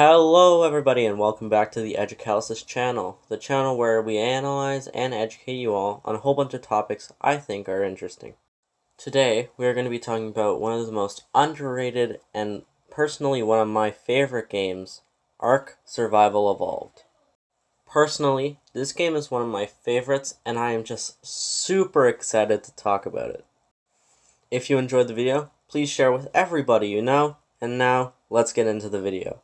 Hello everybody and welcome back to the Educalysis channel, the channel where we analyze and educate you all on a whole bunch of topics I think are interesting. Today we are going to be talking about one of the most underrated and personally one of my favorite games, Ark Survival Evolved. Personally, this game is one of my favorites and I am just super excited to talk about it. If you enjoyed the video, please share with everybody you know, and now let's get into the video.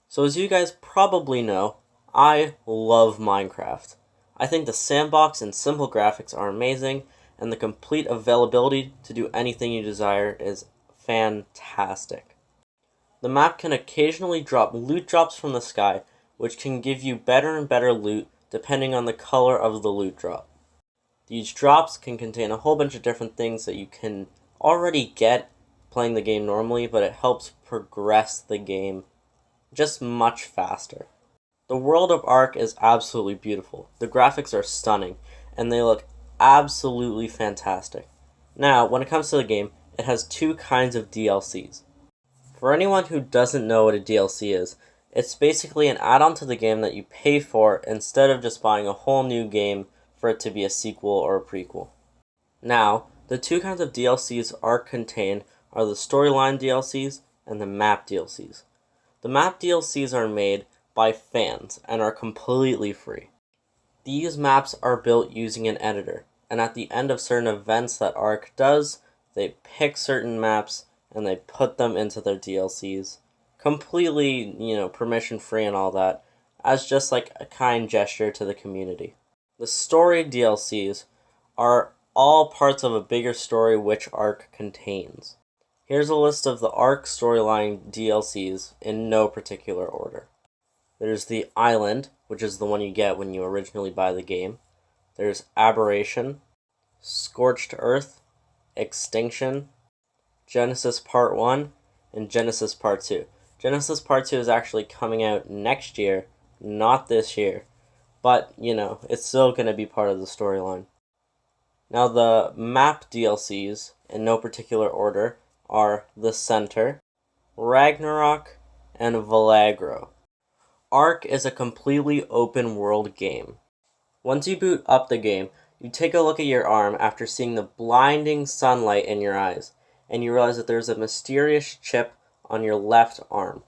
So as you guys probably know, I love Minecraft. I think the sandbox and simple graphics are amazing, and the complete availability to do anything you desire is fantastic. The map can occasionally drop loot drops from the sky, which can give you better and better loot depending on the color of the loot drop. These drops can contain a whole bunch of different things that you can already get playing the game normally, but it helps progress the game just much faster. The world of Ark is absolutely beautiful. The graphics are stunning, and they look absolutely fantastic. Now, when it comes to the game, it has two kinds of DLCs. For anyone who doesn't know what a DLC is, it's basically an add-on to the game that you pay for instead of just buying a whole new game for it to be a sequel or a prequel. Now, the two kinds of DLCs Ark contain are the storyline DLCs and the map DLCs. The map DLCs are made by fans and are completely free. These maps are built using an editor, and at the end of certain events that Ark does, they pick certain maps and they put them into their DLCs, completely, permission free and all that, as just like a kind gesture to the community. The story DLCs are all parts of a bigger story which Ark contains. Here's a list of the Ark storyline DLCs in no particular order. There's the Island, which is the one you get when you originally buy the game. There's Aberration, Scorched Earth, Extinction, Genesis Part 1, and Genesis Part 2. Genesis Part 2 is actually coming out next year, not this year. But, it's still going to be part of the storyline. Now the map DLCs, in no particular order, are The Center, Ragnarok, and Valagro. Ark is a completely open world game. Once you boot up the game, you take a look at your arm after seeing the blinding sunlight in your eyes, and you realize that there's a mysterious chip on your left arm.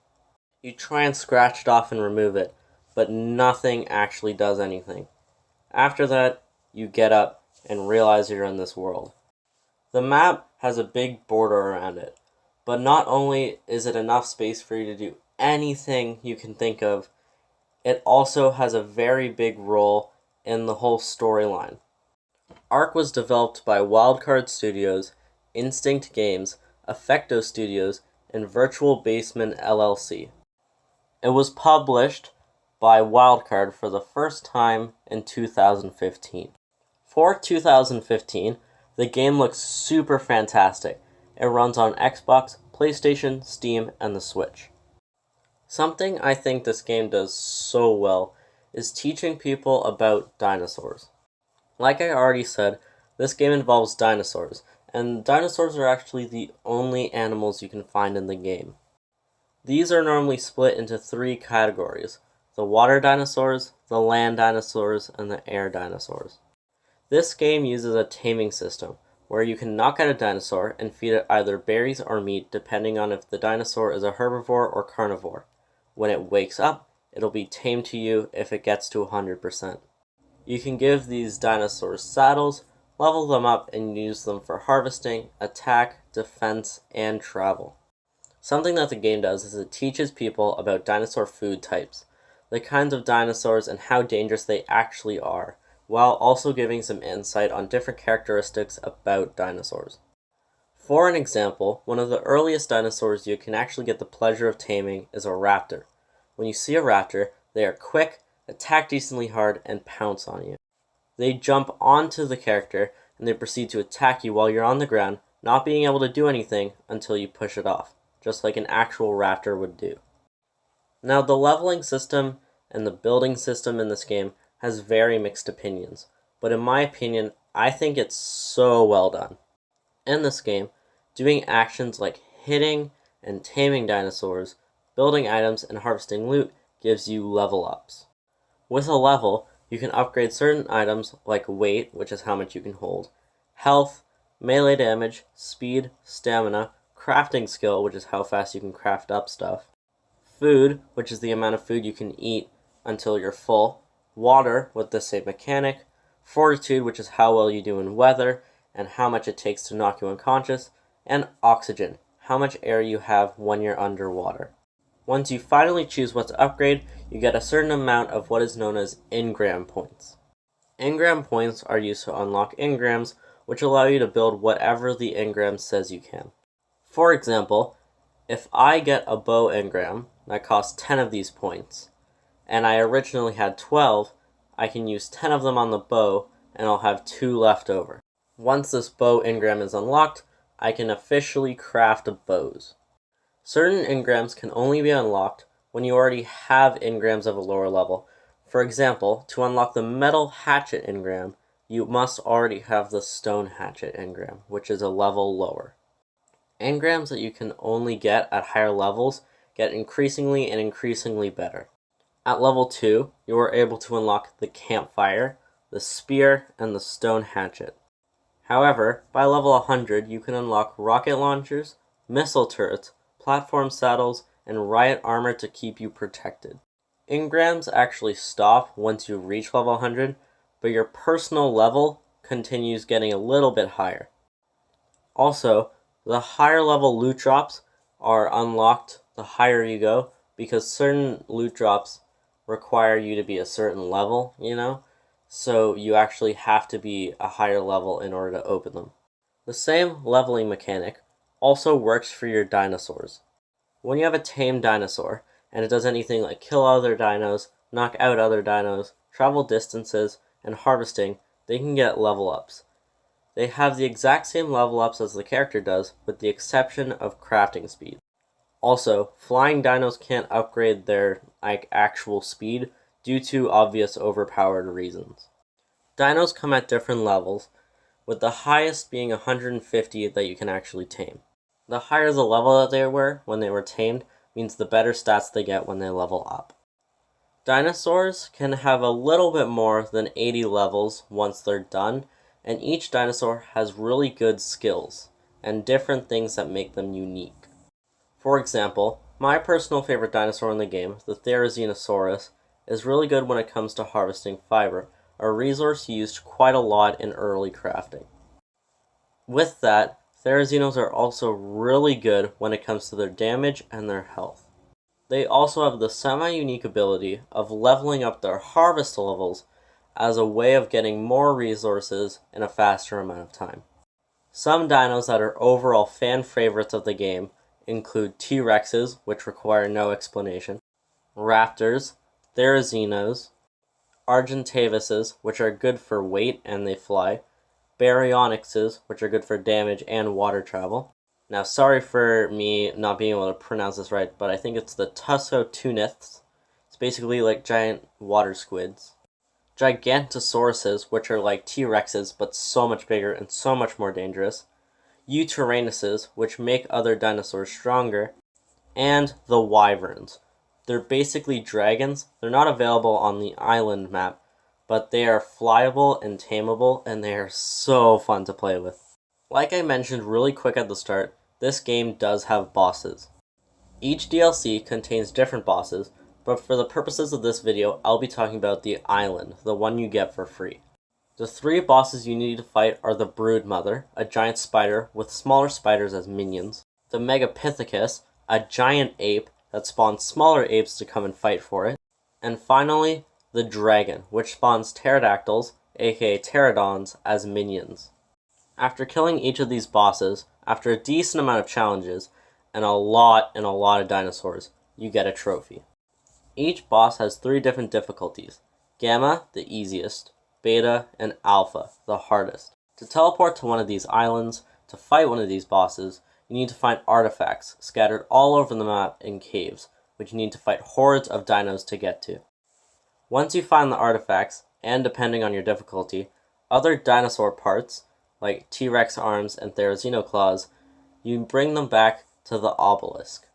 You try and scratch it off and remove it, but nothing actually does anything. After that, you get up and realize you're in this world. The map has a big border around it, but not only is it enough space for you to do anything you can think of, it also has a very big role in the whole storyline. Ark was developed by Wildcard Studios, Instinct Games, Effecto Studios, and Virtual Basement LLC. It was published by Wildcard for the first time in 2015. For 2015, the game looks super fantastic. It runs on Xbox, PlayStation, Steam, and the Switch. Something I think this game does so well is teaching people about dinosaurs. Like I already said, this game involves dinosaurs, and dinosaurs are actually the only animals you can find in the game. These are normally split into three categories: the water dinosaurs, the land dinosaurs, and the air dinosaurs. This game uses a taming system, where you can knock out a dinosaur and feed it either berries or meat depending on if the dinosaur is a herbivore or carnivore. When it wakes up, it'll be tamed to you if it gets to 100%. You can give these dinosaurs saddles, level them up, and use them for harvesting, attack, defense, and travel. Something that the game does is it teaches people about dinosaur food types, the kinds of dinosaurs and how dangerous they actually are, while also giving some insight on different characteristics about dinosaurs. For an example, one of the earliest dinosaurs you can actually get the pleasure of taming is a raptor. When you see a raptor, they are quick, attack decently hard, and pounce on you. They jump onto the character, and they proceed to attack you while you're on the ground, not being able to do anything until you push it off, just like an actual raptor would do. Now, the leveling system and the building system in this game has very mixed opinions, but in my opinion, I think it's so well done. In this game, doing actions like hitting and taming dinosaurs Building items and harvesting loot gives you level ups. With a level, you can upgrade certain items like weight, which is how much you can hold, health, melee damage, speed, stamina, crafting skill, which is how fast you can craft up stuff, food, which is the amount of food you can eat until you're full, water with the same mechanic, fortitude, which is how well you do in weather and how much it takes to knock you unconscious, and oxygen, how much air you have when you're underwater. Once you finally choose what to upgrade, you get a certain amount of what is known as engram points. Engram points are used to unlock engrams, which allow you to build whatever the engram says you can. For example, if I get a bow engram that costs 10 of these points, and I originally had 12, I can use 10 of them on the bow, and I'll have 2 left over. Once this bow engram is unlocked, I can officially craft bows. Certain engrams can only be unlocked when you already have engrams of a lower level. For example, to unlock the metal hatchet engram, you must already have the stone hatchet engram, which is a level lower. Engrams that you can only get at higher levels get increasingly better. At level 2, you are able to unlock the campfire, the spear, and the stone hatchet. However, by level 100, you can unlock rocket launchers, missile turrets, platform saddles, and riot armor to keep you protected. Engrams actually stop once you reach level 100, but your personal level continues getting a little bit higher. Also, the higher level loot drops are unlocked the higher you go, because certain loot drops require you to be a certain level, so you actually have to be a higher level in order to open them. The same leveling mechanic also works for your dinosaurs. When you have a tame dinosaur, and it does anything like kill other dinos, knock out other dinos, travel distances, and harvesting, they can get level ups. They have the exact same level ups as the character does, with the exception of crafting speed. Also, flying dinos can't upgrade their actual speed due to obvious overpowered reasons. Dinos come at different levels, with the highest being 150 that you can actually tame. The higher the level that they were when they were tamed means the better stats they get when they level up. Dinosaurs can have a little bit more than 80 levels once they're done, and each dinosaur has really good skills and different things that make them unique. For example, my personal favorite dinosaur in the game, the Therizinosaurus, is really good when it comes to harvesting fiber, a resource used quite a lot in early crafting. With that, Therizinos are also really good when it comes to their damage and their health. They also have the semi-unique ability of leveling up their harvest levels as a way of getting more resources in a faster amount of time. Some dinos that are overall fan favorites of the game include T-Rexes, which require no explanation, Raptors, Therizinos, Argentavises, which are good for weight and they fly, Baryonyxes, which are good for damage and water travel. Now, sorry for me not being able to pronounce this right, but I think it's the Tussotuniths. It's basically like giant water squids. Gigantosauruses, which are like T-Rexes, but so much bigger and so much more dangerous. Yutyrannus's, which make other dinosaurs stronger. And the Wyverns. They're basically dragons. They're not available on the island map, but they are flyable and tameable, and they are so fun to play with. Like I mentioned really quick at the start, this game does have bosses. Each DLC contains different bosses, but for the purposes of this video, I'll be talking about the island, the one you get for free. The 3 bosses you need to fight are the Broodmother, a giant spider with smaller spiders as minions, the Megapithecus, a giant ape that spawns smaller apes to come and fight for it, and finally, the Dragon, which spawns pterodactyls, aka pterodons, as minions. After killing each of these bosses, after a decent amount of challenges, and a lot of dinosaurs, you get a trophy. Each boss has 3 different difficulties: Gamma, the easiest, Beta, and Alpha, the hardest. To teleport to one of these islands, to fight one of these bosses, you need to find artifacts scattered all over the map in caves, which you need to fight hordes of dinos to get to. Once you find the artifacts, and depending on your difficulty, other dinosaur parts, like T-Rex arms and Therizino claws, you bring them back to the obelisk.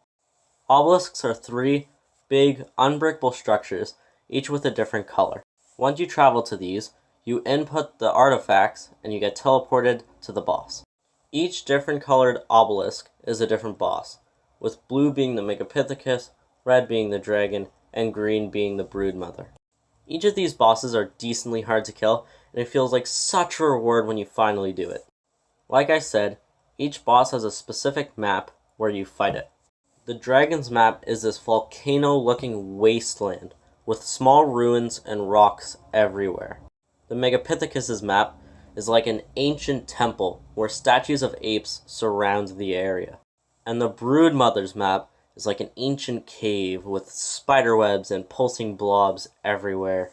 Obelisks are three big, unbreakable structures, each with a different color. Once you travel to these, you input the artifacts and you get teleported to the boss. Each different colored obelisk is a different boss, with blue being the Megapithecus, red being the dragon, and green being the broodmother. Each of these bosses are decently hard to kill, and it feels like such a reward when you finally do it. Like I said, each boss has a specific map where you fight it. The dragon's map is this volcano-looking wasteland with small ruins and rocks everywhere. The Megapithecus' map is like an ancient temple where statues of apes surround the area. And the broodmother's map is like an ancient cave with spiderwebs and pulsing blobs everywhere.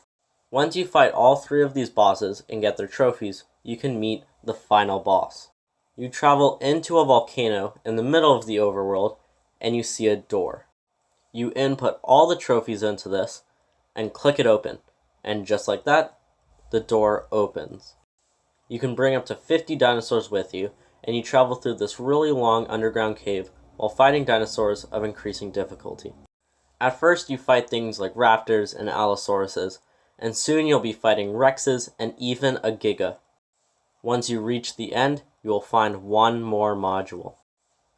Once you fight all three of these bosses and get their trophies, you can meet the final boss. You travel into a volcano in the middle of the overworld and you see a door. You input all the trophies into this and click it open, and just like that, the door opens. You can bring up to 50 dinosaurs with you, and you travel through this really long underground cave while fighting dinosaurs of increasing difficulty. At first you fight things like raptors and allosauruses, and soon you'll be fighting rexes and even a giga. Once you reach the end, you will find one more module.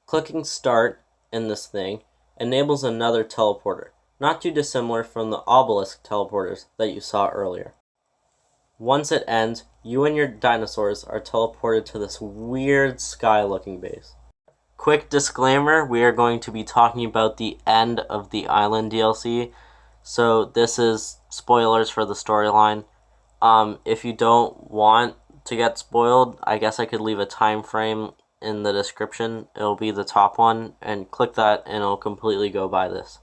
Clicking start in this thing enables another teleporter, not too dissimilar from the obelisk teleporters that you saw earlier. Once it ends, you and your dinosaurs are teleported to this weird sky-looking base. Quick disclaimer, we are going to be talking about the end of the Island DLC, so this is spoilers for the storyline. If you don't want to get spoiled, I guess I could leave a time frame in the description. It'll be the top one, and click that and it'll completely go by this.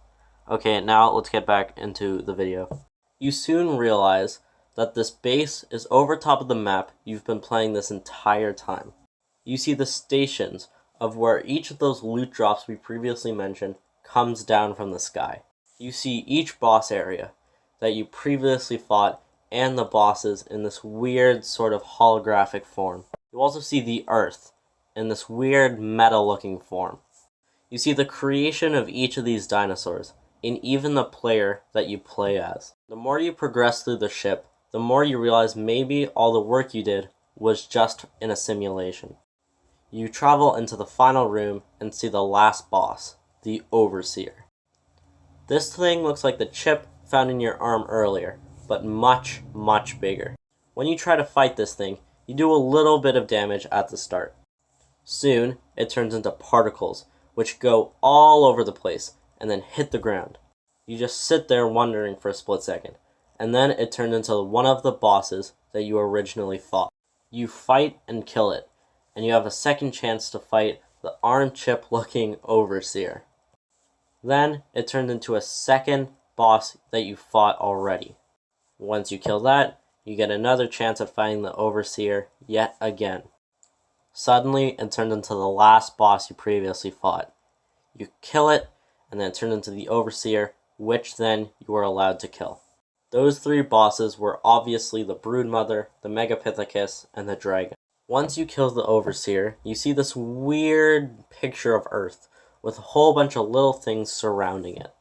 Okay, now let's get back into the video. You soon realize that this base is over top of the map you've been playing this entire time. You see the stations of where each of those loot drops we previously mentioned comes down from the sky. You see each boss area that you previously fought and the bosses in this weird sort of holographic form. You also see the Earth in this weird meta-looking form. You see the creation of each of these dinosaurs, and even the player that you play as. The more you progress through the ship, the more you realize maybe all the work you did was just in a simulation. You travel into the final room and see the last boss, the Overseer. This thing looks like the chip found in your arm earlier, but much, much bigger. When you try to fight this thing, you do a little bit of damage at the start. Soon, it turns into particles, which go all over the place and then hit the ground. You just sit there wondering for a split second, and then it turns into one of the bosses that you originally fought. You fight and kill it, and you have a second chance to fight the arm chip looking Overseer. Then it turns into a second boss that you fought already. Once you kill that, you get another chance at fighting the Overseer yet again. Suddenly, it turns into the last boss you previously fought. You kill it, and then it turns into the Overseer, which then you are allowed to kill. Those three bosses were obviously the Broodmother, the Megapithecus, and the Dragon. Once you kill the Overseer, you see this weird picture of Earth, with a whole bunch of little things surrounding it.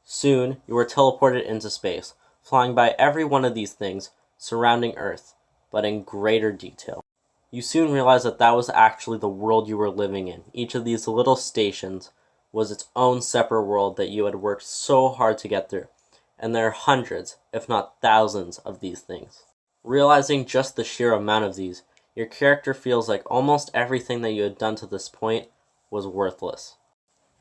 Soon, you are teleported into space, flying by every one of these things surrounding Earth, but in greater detail. You soon realize that that was actually the world you were living in. Each of these little stations was its own separate world that you had worked so hard to get through, and there are hundreds, if not thousands, of these things. Realizing just the sheer amount of these, your character feels like almost everything that you had done to this point was worthless.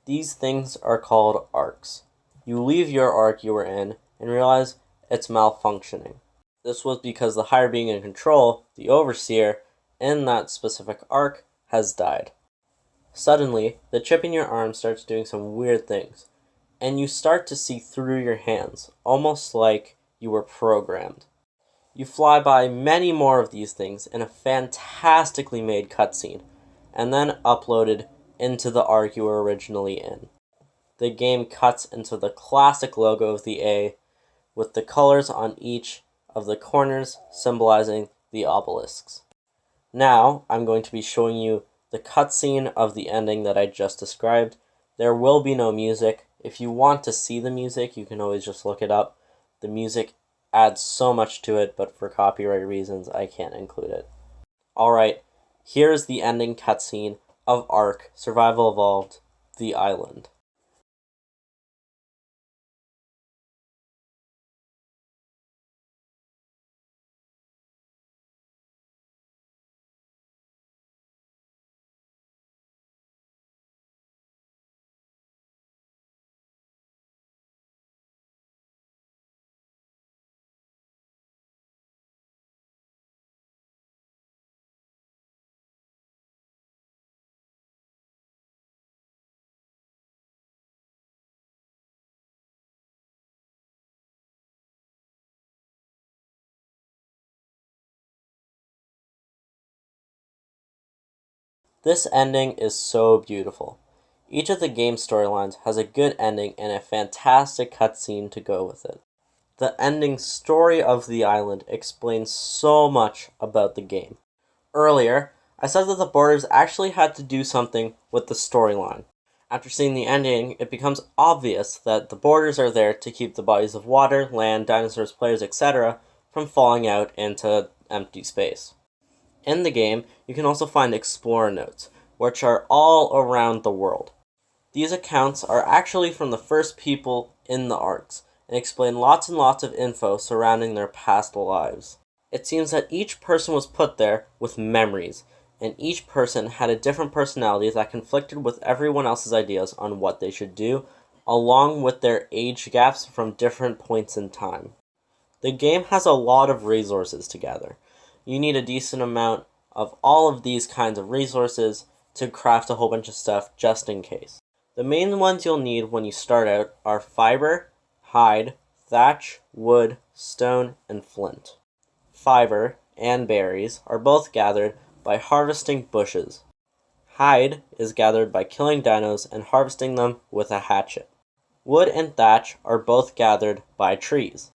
These things are called arcs. You leave your arc you were in and realize it's malfunctioning. This was because the higher being in control, the Overseer, in that specific arc, has died. Suddenly, the chip in your arm starts doing some weird things, and you start to see through your hands, almost like you were programmed. You fly by many more of these things in a fantastically made cutscene, and then uploaded into the arc you were originally in. The game cuts into the classic logo of the A, with the colors on each of the corners symbolizing the obelisks. Now, I'm going to be showing you the cutscene of the ending that I just described. There will be no music, If you want to see the music, you can always just look it up. The music adds so much to it, but for copyright reasons, I can't include it. Alright, here's the ending cutscene of Ark Survival Evolved: The Island. This ending is so beautiful. Each of the game's storylines has a good ending and a fantastic cutscene to go with it. The ending story of the island explains so much about the game. Earlier, I said that the borders actually had to do something with the storyline. After seeing the ending, it becomes obvious that the borders are there to keep the bodies of water, land, dinosaurs, players, etc. from falling out into empty space. In the game, you can also find explorer notes, which are all around the world. These accounts are actually from the first people in the arcs, and explain lots and lots of info surrounding their past lives. It seems that each person was put there with memories, and each person had a different personality that conflicted with everyone else's ideas on what they should do, along with their age gaps from different points in time. The game has a lot of resources to gather. You need a decent amount of all of these kinds of resources to craft a whole bunch of stuff just in case. The main ones you'll need when you start out are fiber, hide, thatch, wood, stone, and flint. Fiber and berries are both gathered by harvesting bushes. Hide is gathered by killing dinos and harvesting them with a hatchet. Wood and thatch are both gathered by trees.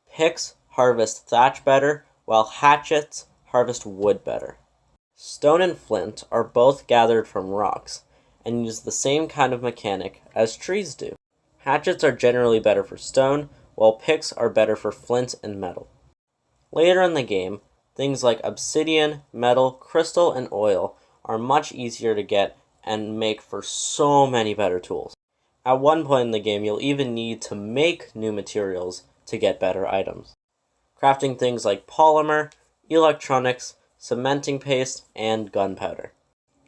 Picks harvest thatch better, while hatchets harvest wood better. Stone and flint are both gathered from rocks, and use the same kind of mechanic as trees do. Hatchets are generally better for stone, while picks are better for flint and metal. Later in the game, things like obsidian, metal, crystal, and oil are much easier to get and make for so many better tools. At one point in the game, you'll even need to make new materials to get better items. Crafting things like polymer, electronics, cementing paste, and gunpowder.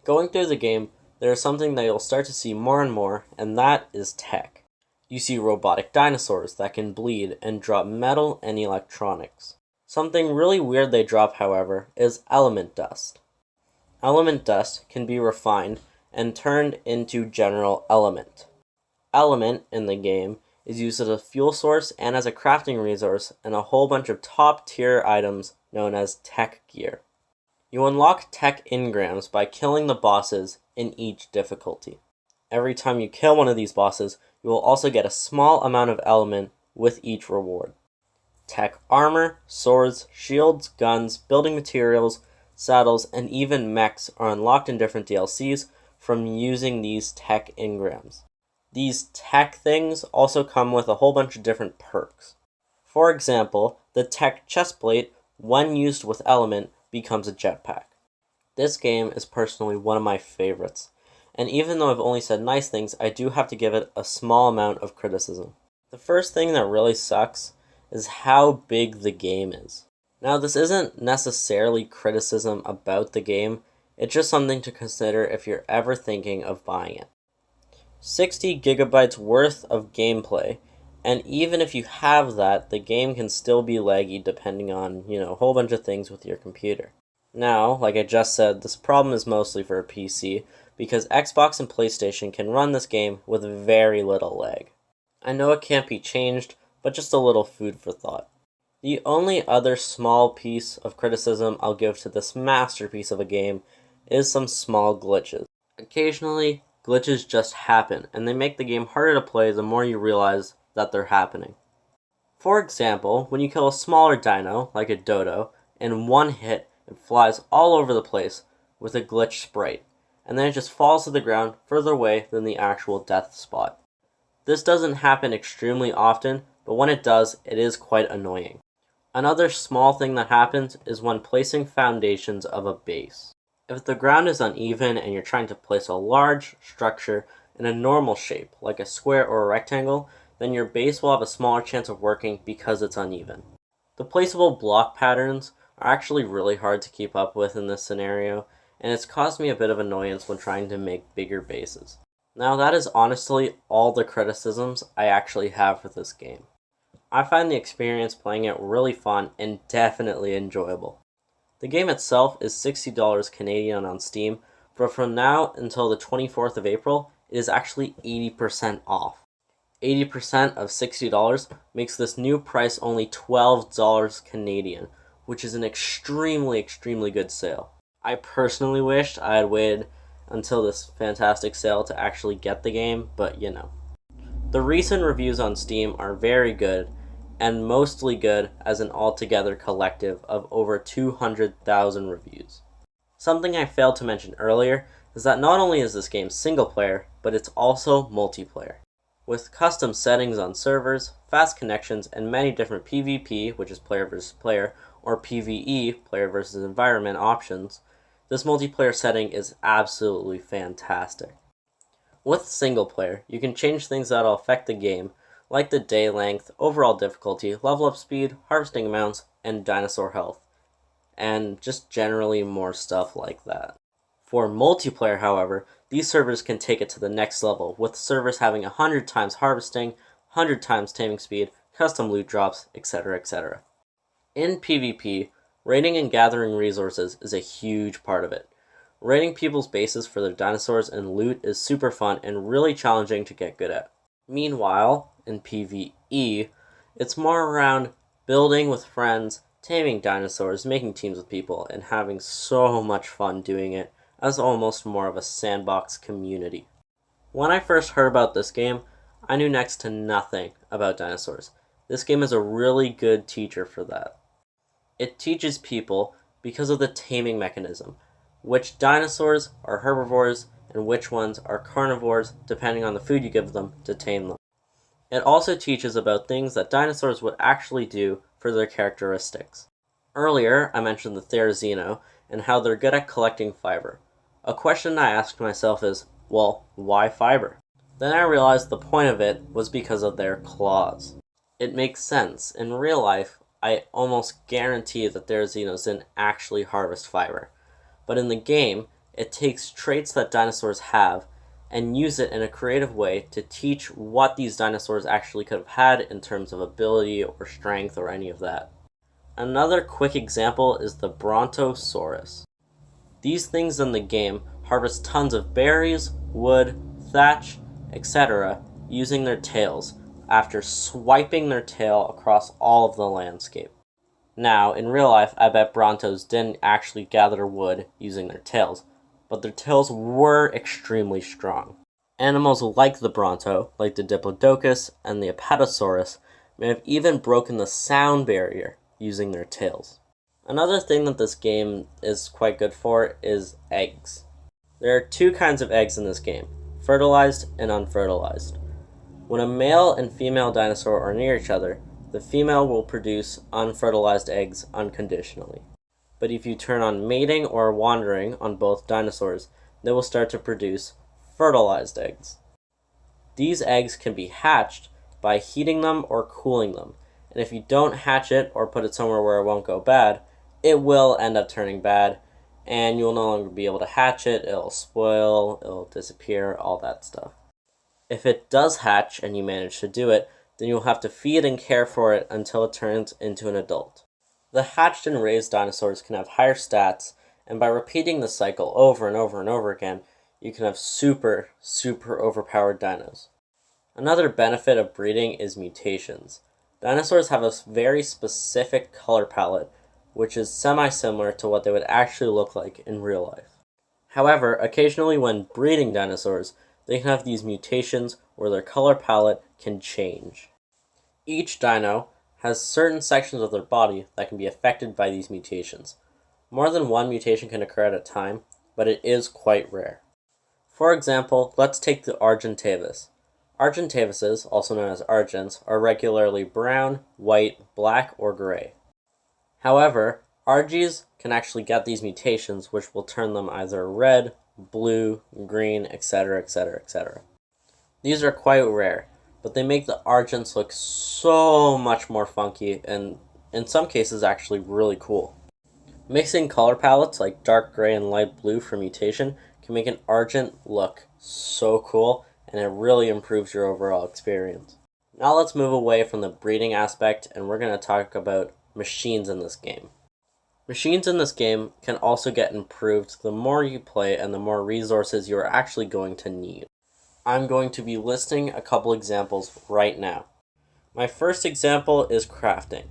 Going through the game, there is something that you'll start to see more and more, and that is tech. You see robotic dinosaurs that can bleed and drop metal and electronics. Something really weird they drop, however, is element dust. Element dust can be refined and turned into general element. Element in the game is used as a fuel source and as a crafting resource in a whole bunch of top tier items known as tech gear. You unlock tech engrams by killing the bosses in each difficulty. Every time you kill one of these bosses, you will also get a small amount of element with each reward. Tech armor, swords, shields, guns, building materials, saddles, and even mechs are unlocked in different DLCs from using these tech engrams. These tech things also come with a whole bunch of different perks. For example, the tech chestplate, when used with element, becomes a jetpack. This game is personally one of my favorites, and even though I've only said nice things, I do have to give it a small amount of criticism. The first thing that really sucks is how big the game is. Now, this isn't necessarily criticism about the game, it's just something to consider if you're ever thinking of buying it. 60 gigabytes worth of gameplay, and even if you have that, the game can still be laggy depending on, a whole bunch of things with your computer. Now, like I just said, this problem is mostly for a PC, because Xbox and PlayStation can run this game with very little lag. I know it can't be changed, but just a little food for thought. The only other small piece of criticism I'll give to this masterpiece of a game is some small glitches. Occasionally, glitches just happen, and they make the game harder to play the more you realize that they're happening. For example, when you kill a smaller dino, like a dodo, in one hit, it flies all over the place with a glitch sprite, and then it just falls to the ground further away than the actual death spot. This doesn't happen extremely often, but when it does, it is quite annoying. Another small thing that happens is when placing foundations of a base. If the ground is uneven and you're trying to place a large structure in a normal shape, like a square or a rectangle, then your base will have a smaller chance of working because it's uneven. The placeable block patterns are actually really hard to keep up with in this scenario, and it's caused me a bit of annoyance when trying to make bigger bases. Now that is honestly all the criticisms I actually have for this game. I find the experience playing it really fun and definitely enjoyable. The game itself is $60 Canadian on Steam, but from now until the 24th of April, it is actually 80% off. 80% of $60 makes this new price only $12 Canadian, which is an extremely good sale. I personally wished I had waited until this fantastic sale to actually get the game, but you know. The recent reviews on Steam are very good, and mostly good as an altogether collective of over 200,000 reviews. Something I failed to mention earlier is that not only is this game single player, but it's also multiplayer. With custom settings on servers, fast connections, and many different PvP, which is player versus player, or PvE, player versus environment options, this multiplayer setting is absolutely fantastic. With single player, you can change things that'll affect the game, like the day length, overall difficulty, level up speed, harvesting amounts, and dinosaur health, and just generally more stuff like that. For multiplayer, however, these servers can take it to the next level, with servers having 100 times harvesting, 100 times taming speed, custom loot drops, etc. etc. In PvP, raiding and gathering resources is a huge part of it. Raiding people's bases for their dinosaurs and loot is super fun and really challenging to get good at. Meanwhile, in PvE, it's more around building with friends, taming dinosaurs, making teams with people, and having so much fun doing it as almost more of a sandbox community. When I first heard about this game, I knew next to nothing about dinosaurs. This game is a really good teacher for that. It teaches people, because of the taming mechanism, which dinosaurs are herbivores and which ones are carnivores depending on the food you give them to tame them. It also teaches about things that dinosaurs would actually do for their characteristics. Earlier, I mentioned the Therizino and how they're good at collecting fiber. A question I asked myself is, well, why fiber? Then I realized the point of it was because of their claws. It makes sense. In real life, I almost guarantee that Therizinos didn't actually harvest fiber. But in the game, it takes traits that dinosaurs have and use it in a creative way to teach what these dinosaurs actually could have had in terms of ability or strength or any of that. Another quick example is the Brontosaurus. These things in the game harvest tons of berries, wood, thatch, etc. using their tails, after swiping their tail across all of the landscape. Now, in real life, I bet Brontos didn't actually gather wood using their tails, but their tails were extremely strong. Animals like the Bronto, like the Diplodocus and the Apatosaurus, may have even broken the sound barrier using their tails. Another thing that this game is quite good for is eggs. There are two kinds of eggs in this game, fertilized and unfertilized. When a male and female dinosaur are near each other, the female will produce unfertilized eggs unconditionally. But if you turn on mating or wandering on both dinosaurs, they will start to produce fertilized eggs. These eggs can be hatched by heating them or cooling them, and if you don't hatch it or put it somewhere where it won't go bad, it will end up turning bad, and you'll no longer be able to hatch it, it'll spoil, it'll disappear, all that stuff. If it does hatch and you manage to do it, then you'll have to feed and care for it until it turns into an adult. The hatched and raised dinosaurs can have higher stats, and by repeating the cycle over and over and over again, you can have super overpowered dinos. Another benefit of breeding is mutations. Dinosaurs have a very specific color palette, which is semi-similar to what they would actually look like in real life. However, occasionally when breeding dinosaurs, they can have these mutations where their color palette can change. Each dino has certain sections of their body that can be affected by these mutations. More than one mutation can occur at a time, but it is quite rare. For example, let's take the Argentavis. Argentavises, also known as Argents, are regularly brown, white, black, or gray. However, Argies can actually get these mutations which will turn them either red, blue, green, etc., etc., etc. These are quite rare, but they make the Argents look so much more funky and in some cases actually really cool. Mixing color palettes like dark gray and light blue for mutation can make an Argent look so cool, and it really improves your overall experience. Now let's move away from the breeding aspect, and we're going to talk about machines in this game. Machines in this game can also get improved the more you play and the more resources you're actually going to need. I'm going to be listing a couple examples right now. My first example is crafting.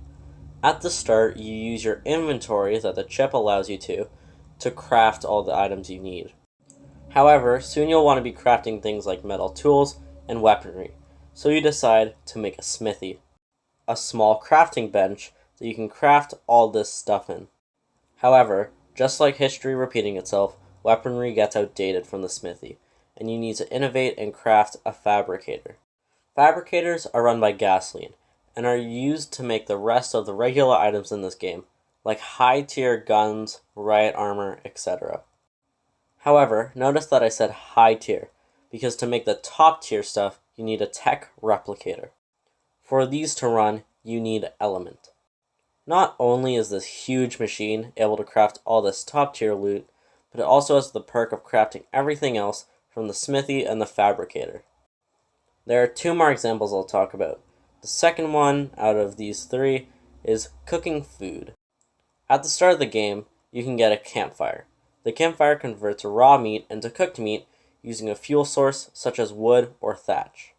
At the start, you use your inventory that the chip allows you to craft all the items you need. However, soon you'll want to be crafting things like metal tools and weaponry, so you decide to make a smithy, a small crafting bench that you can craft all this stuff in. However, just like history repeating itself, weaponry gets outdated from the smithy, and you need to innovate and craft a fabricator. Fabricators are run by gasoline, and are used to make the rest of the regular items in this game, like high-tier guns, riot armor, etc. However, notice that I said high tier, because to make the top tier stuff, you need a tech replicator. For these to run, you need element. Not only is this huge machine able to craft all this top tier loot, but it also has the perk of crafting everything else from the smithy and the fabricator. There are two more examples I'll talk about. The second one out of these three is cooking food. At the start of the game, you can get a campfire. The campfire converts raw meat into cooked meat using a fuel source such as wood or thatch.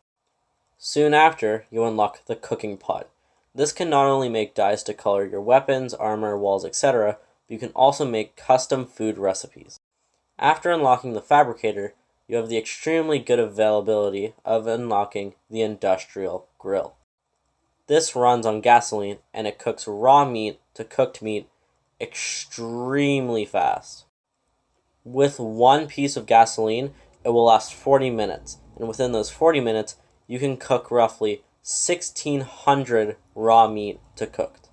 Soon after, you unlock the cooking pot. This can not only make dyes to color your weapons, armor, walls, etc., but you can also make custom food recipes. After unlocking the fabricator, you have the extremely good availability of unlocking the industrial grill. This runs on gasoline and it cooks raw meat to cooked meat extremely fast. With one piece of gasoline, it will last 40 minutes, and within those 40 minutes, you can cook roughly 1,600 raw meat to cooked.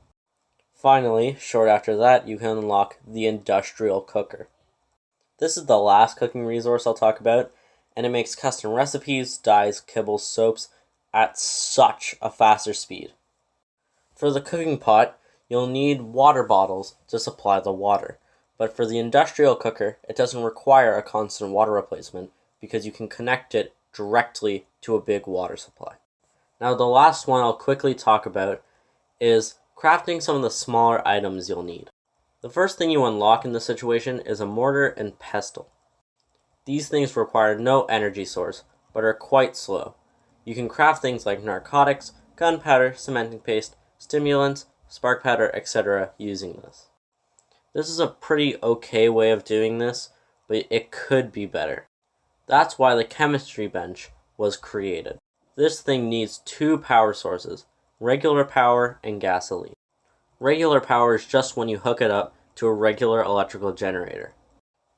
Finally, short after that, you can unlock the industrial cooker. This is the last cooking resource I'll talk about, and it makes custom recipes, dyes, kibbles, soaps at such a faster speed. For the cooking pot, you'll need water bottles to supply the water. But for the industrial cooker, it doesn't require a constant water replacement because you can connect it directly to a big water supply. Now the last one I'll quickly talk about is crafting some of the smaller items you'll need. The first thing you unlock in this situation is a mortar and pestle. These things require no energy source, but are quite slow. You can craft things like narcotics, gunpowder, cementing paste, stimulants, spark powder, etc. using this. This is a pretty okay way of doing this, but it could be better. That's why the chemistry bench was created. This thing needs two power sources, regular power and gasoline. Regular power is just when you hook it up to a regular electrical generator.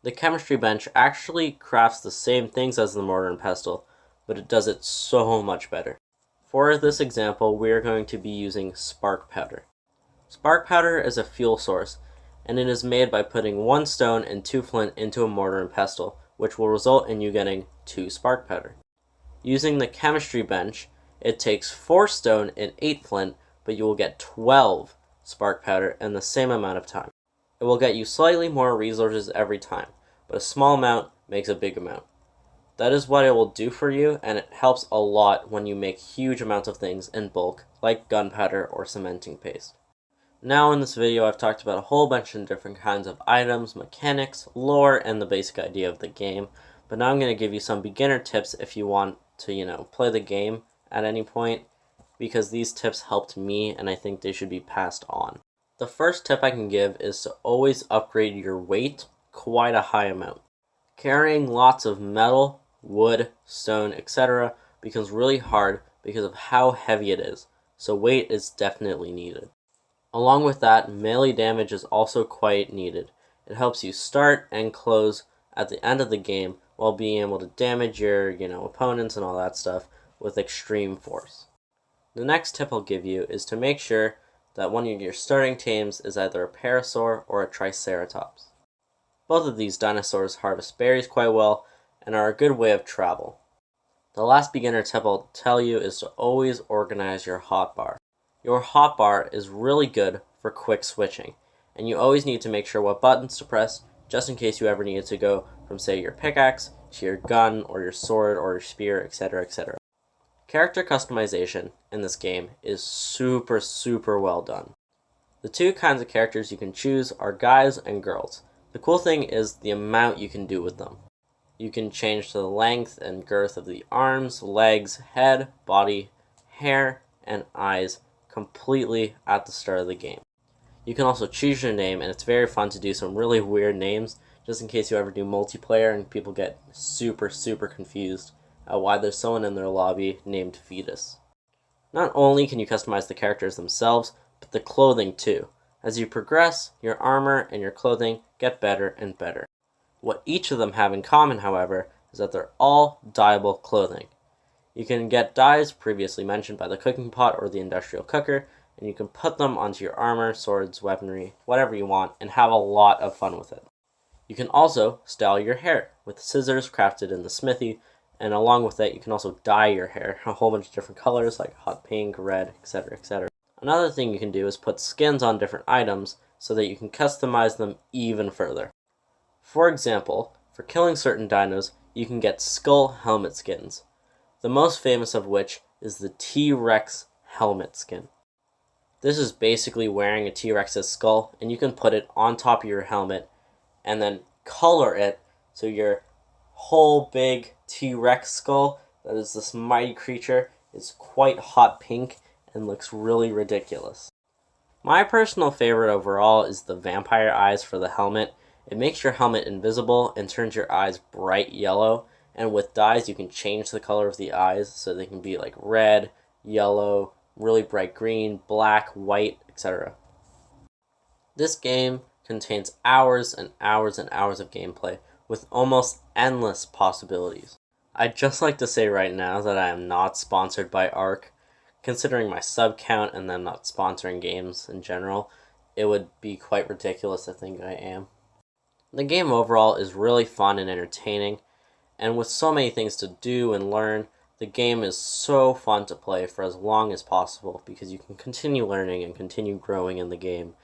The chemistry bench actually crafts the same things as the mortar and pestle, but it does it so much better. For this example, we are going to be using spark powder. Spark powder is a fuel source, and it is made by putting 1 stone and 2 flint into a mortar and pestle, which will result in you getting 2 spark powder. Using the chemistry bench, it takes 4 stone and 8 flint, but you will get 12 spark powder in the same amount of time. It will get you slightly more resources every time, but a small amount makes a big amount. That is what it will do for you, and it helps a lot when you make huge amounts of things in bulk, like gunpowder or cementing paste. Now in this video I've talked about a whole bunch of different kinds of items, mechanics, lore, and the basic idea of the game, but now I'm going to give you some beginner tips if you want to, play the game at any point, because these tips helped me and I think they should be passed on. The first tip I can give is to always upgrade your weight quite a high amount. Carrying lots of metal, wood, stone, etc. becomes really hard because of how heavy it is, so weight is definitely needed. Along with that, melee damage is also quite needed. It helps you start and close at the end of the game while being able to damage your, opponents and all that stuff with extreme force. The next tip I'll give you is to make sure that one of your starting tames is either a parasaur or a triceratops. Both of these dinosaurs harvest berries quite well and are a good way of travel. The last beginner tip I'll tell you is to always organize your hotbar. Your hotbar is really good for quick switching, and you always need to make sure what buttons to press just in case you ever need to go from, say, your pickaxe to your gun or your sword or your spear, etc., etc. Character customization in this game is super well done. The two kinds of characters you can choose are guys and girls. The cool thing is the amount you can do with them. You can change the length and girth of the arms, legs, head, body, hair, and eyes completely at the start of the game. You can also choose your name, and it's very fun to do some really weird names, just in case you ever do multiplayer and people get super confused at why there's someone in their lobby named Fetus. Not only can you customize the characters themselves, but the clothing too. As you progress, your armor and your clothing get better and better. What each of them have in common, however, is that they're all dyeable clothing. You can get dyes previously mentioned by the cooking pot or the industrial cooker, and you can put them onto your armor, swords, weaponry, whatever you want, and have a lot of fun with it. You can also style your hair with scissors crafted in the smithy, and along with that you can also dye your hair a whole bunch of different colors like hot pink, red, etc., etc. Another thing you can do is put skins on different items so that you can customize them even further. For example, for killing certain dinos, you can get skull helmet skins, the most famous of which is the T-Rex helmet skin. This is basically wearing a T-Rex's skull, and you can put it on top of your helmet and then color it so your whole big T-Rex skull, that is this mighty creature, is quite hot pink and looks really ridiculous. My personal favorite overall is the vampire eyes for the helmet. It makes your helmet invisible and turns your eyes bright yellow, and with dyes you can change the color of the eyes so they can be like red, yellow, really bright green, black, white, etc. This game contains hours and hours and hours of gameplay with almost endless possibilities. I'd just like to say right now that I am not sponsored by Ark. Considering my sub count and them not sponsoring games in general, it would be quite ridiculous to think I am. The game overall is really fun and entertaining, and with so many things to do and learn, the game is so fun to play for as long as possible because you can continue learning and continue growing in the game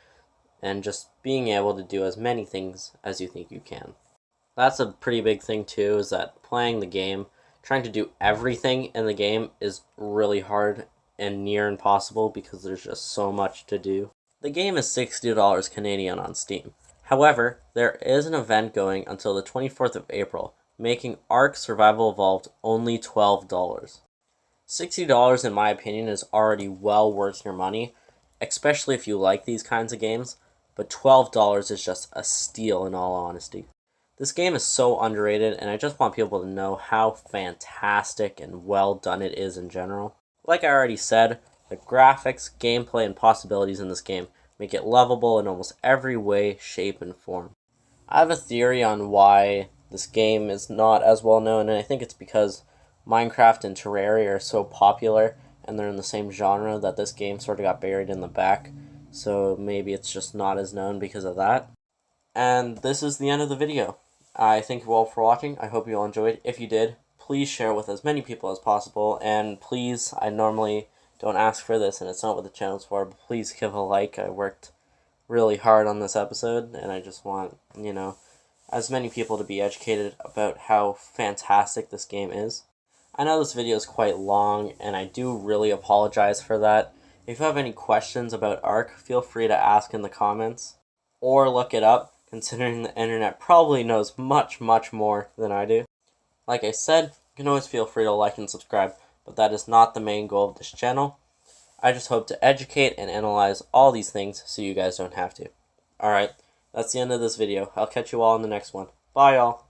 and just being able to do as many things as you think you can. That's a pretty big thing too, is that playing the game, trying to do everything in the game is really hard and near impossible because there's just so much to do. The game is $60 Canadian on Steam. However, there is an event going until the 24th of April, making Ark Survival Evolved only $12. $60 in my opinion is already well worth your money, especially if you like these kinds of games, but $12 is just a steal in all honesty. This game is so underrated, and I just want people to know how fantastic and well done it is in general. Like I already said, the graphics, gameplay, and possibilities in this game make it lovable in almost every way, shape, and form. I have a theory on why this game is not as well known, and I think it's because Minecraft and Terraria are so popular, and they're in the same genre that this game sort of got buried in the back, so maybe it's just not as known because of that. And this is the end of the video. I thank you all for watching. I hope you all enjoyed. If you did, please share with as many people as possible, and please, I normally don't ask for this, and it's not what the channel's for, but please give a like. I worked really hard on this episode, and I just want, as many people to be educated about how fantastic this game is. I know this video is quite long, and I do really apologize for that. If you have any questions about Ark, feel free to ask in the comments, or look it up, considering the internet probably knows much more than I do. Like I said, you can always feel free to like and subscribe, but that is not the main goal of this channel. I just hope to educate and analyze all these things so you guys don't have to. Alright, that's the end of this video. I'll catch you all in the next one. Bye, y'all.